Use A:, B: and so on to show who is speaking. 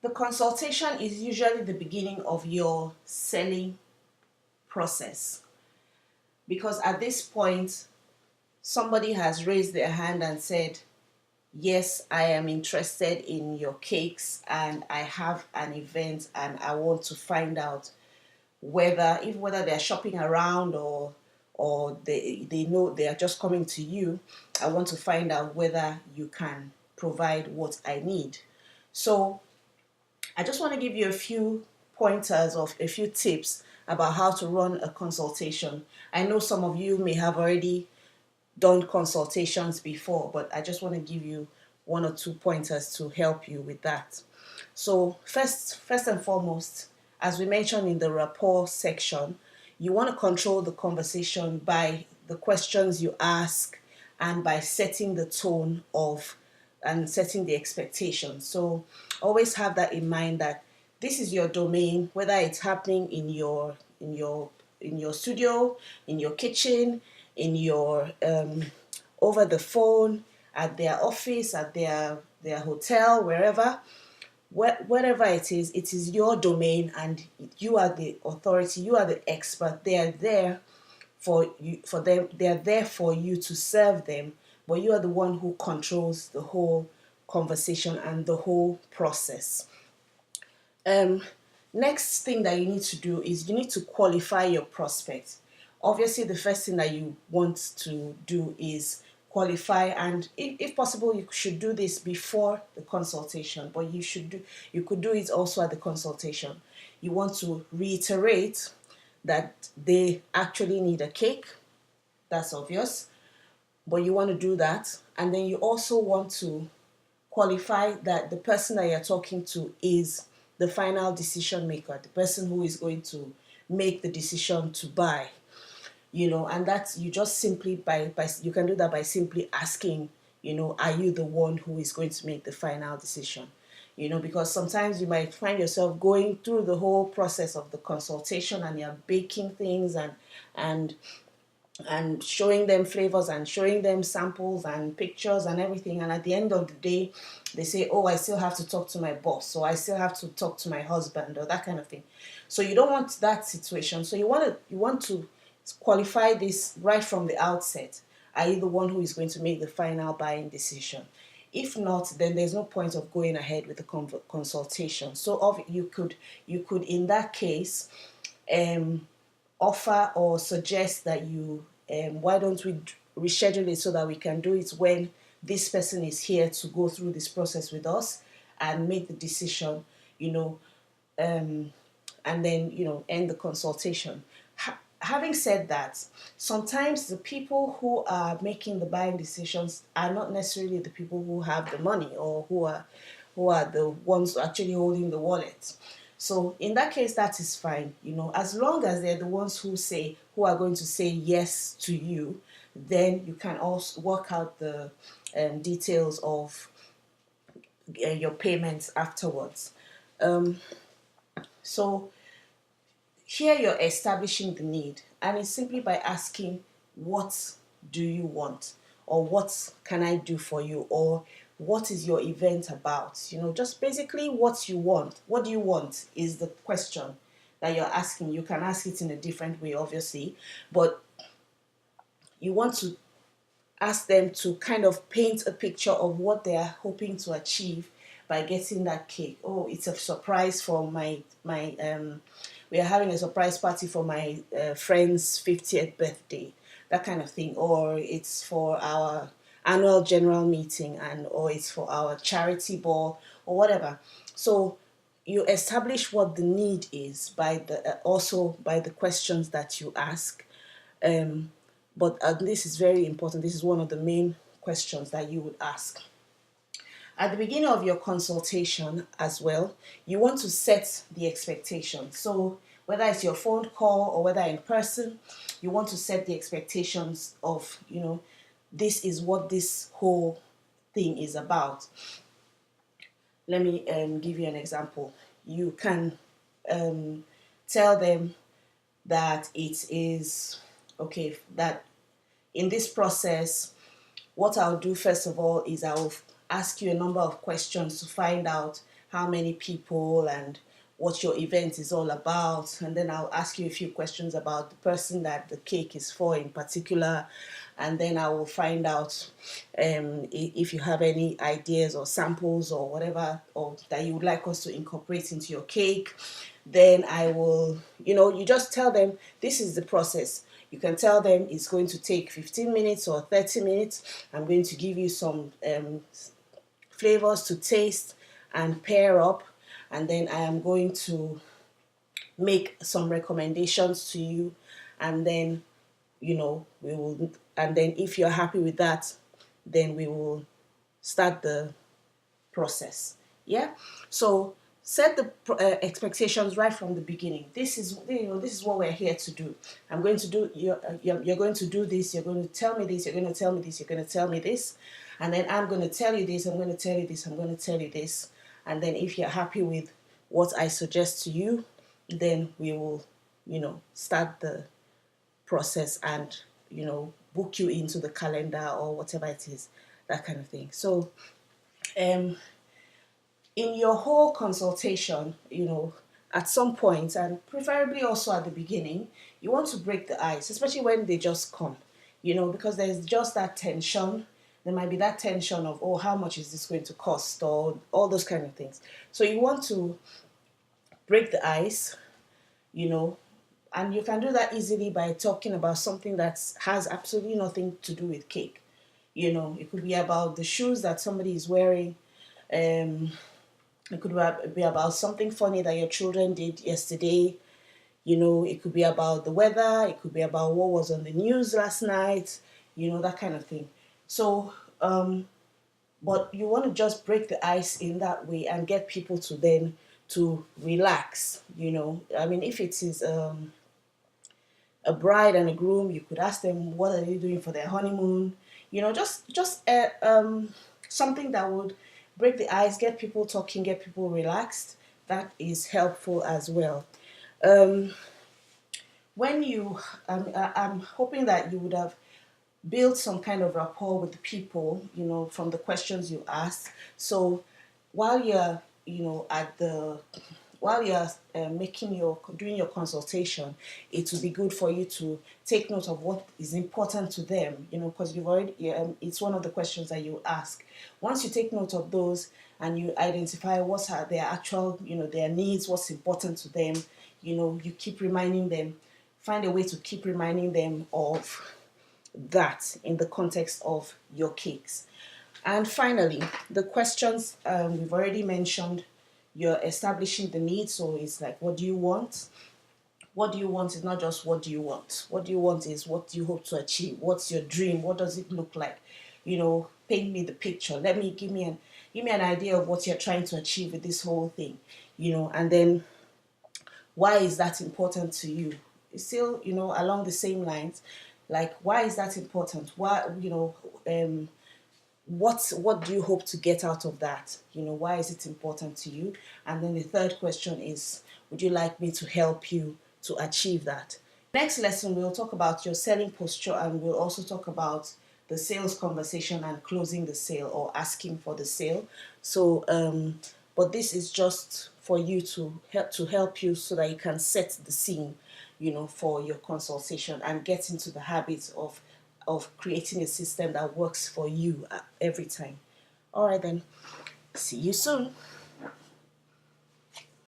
A: The consultation is usually the beginning of your selling process, because at this point somebody has raised their hand and said, yes, I am interested in your cakes and I have an event and I want to find out whether they're shopping around or they know they are just coming to you. I want to find out whether you can provide what I need. So I just want to give you a few pointers of a few tips about how to run a consultation. I know some of you may have already done consultations before, but I just want to give you one or two pointers to help you with that. So first and foremost, as we mentioned in the rapport section, you want to control the conversation by the questions you ask and by setting the tone of and setting the expectation. So always have that in mind that this is your domain, whether it's happening in your studio, in your kitchen, in your over the phone, at their office, at their hotel, wherever, whatever it is your domain, and you are the authority, you are the expert. They are there for you, for them. They are there for you to serve them, but you are the one who controls the whole conversation and the whole process. Um, Next thing that you need to do is you need to qualify your prospect. Obviously, the first thing that you want to do is qualify, and if possible, you should do this before the consultation. But you could do it also at the consultation. You want to reiterate that they actually need a cake. That's obvious, but you want to do that, and then you also want to qualify that the person that you're talking to is the final decision maker, the person who is going to make the decision to buy. And that's you just simply by you can do that by simply asking, are you the one who is going to make the final decision? Because sometimes you might find yourself going through the whole process of the consultation and you're baking things and and showing them flavors and showing them samples and pictures and everything, and at the end of the day they say, oh, I still have to talk to my boss, or I still have to talk to my husband, or that kind of thing. So you don't want that situation. So you want to qualify this right from the outset. Are you the one who is going to make the final buying decision? If not, then there's no point of going ahead with the consultation. So you could in that case offer or suggest that why don't we reschedule it so that we can do it when this person is here to go through this process with us and make the decision, um, and then end the consultation. Having said that, sometimes the people who are making the buying decisions are not necessarily the people who have the money, or who are the ones actually holding the wallet. So in that case, that is fine, as long as they're the ones who are going to say yes to you, then you can also work out the details of your payments afterwards. Um, so here you're establishing the need, and it's simply by asking, what do you want? Or what can I do for you? Or what is your event about? Just basically what you want. What do you want is the question that you're asking. You can ask it in a different way, obviously, but you want to ask them to kind of paint a picture of what they are hoping to achieve by getting that cake. Oh, it's a surprise for my we are having a surprise party for my friend's 50th birthday, that kind of thing. Or it's for our annual general meeting, or it's for our charity ball, or whatever. So you establish what the need is by also by the questions that you ask. um, but this is very important. This is one of the main questions that you would ask. At the beginning of your consultation as well, you want to set the expectation. So whether it's your phone call or whether in person, you want to set the expectations of, this is what this whole thing is about. Let me give you an example. You can tell them that it is okay, that in this process, what I'll do first of all is I'll ask you a number of questions to find out how many people and what your event is all about, and then I'll ask you a few questions about the person that the cake is for in particular, and then I will find out if you have any ideas or samples or whatever or that you would like us to incorporate into your cake. Then I will, you just tell them this is the process. You can tell them it's going to take 15 minutes or 30 minutes. I'm going to give you some flavors to taste and pair up, and then I am going to make some recommendations to you, and then we will, and then if you're happy with that, then we will start the process. Yeah. So set the expectations right from the beginning. This is what we're here to do. I'm going to do, you're going to do this, you're going to tell me this, you're going to tell me this, you're going to tell me this, and then I'm going to tell you this, I'm going to tell you this, I'm going to tell you this, and then if you're happy with what I suggest to you, then we will start the process and book you into the calendar or whatever it is, that kind of thing. So in your whole consultation, at some point, and preferably also at the beginning, you want to break the ice, especially when they just come, because there's just that tension. There might be that tension of, oh, how much is this going to cost, or all those kind of things. So you want to break the ice, and you can do that easily by talking about something that has absolutely nothing to do with cake. It could be about the shoes that somebody is wearing. It could be about something funny that your children did yesterday. It could be about the weather. It could be about what was on the news last night, that kind of thing. So, but you want to just break the ice in that way and get people to relax. I mean, if it is a bride and a groom, you could ask them what are they doing for their honeymoon. Just something that would break the ice, get people talking, get people relaxed. That is helpful as well. When I'm hoping that you would have built some kind of rapport with the people, from the questions you asked. So while you're, at the while you're doing your consultation, it will be good for you to take note of what is important to them, because you've already, it's one of the questions that you ask. Once you take note of those and you identify what are their actual, their needs, what's important to them, you keep reminding them, find a way to keep reminding them of that in the context of your cakes. And finally, the questions, we've already mentioned, you're establishing the needs. So it's like, what do you want? What do you want is not just what do you want. What do you want is what do you hope to achieve? What's your dream? What does it look like? Paint me the picture. Give me an idea of what you're trying to achieve with this whole thing. And then why is that important to you? It's still, along the same lines. Like, why is that important? Why, what do you hope to get out of that? Why is it important to you? And then the third question is, would you like me to help you to achieve that? Next lesson, we'll talk about your selling posture, and we'll also talk about the sales conversation and closing the sale or asking for the sale. So, but this is just for you to help you so that you can set the scene, for your consultation and get into the habit of creating a system that works for you every time. All right then, see you soon.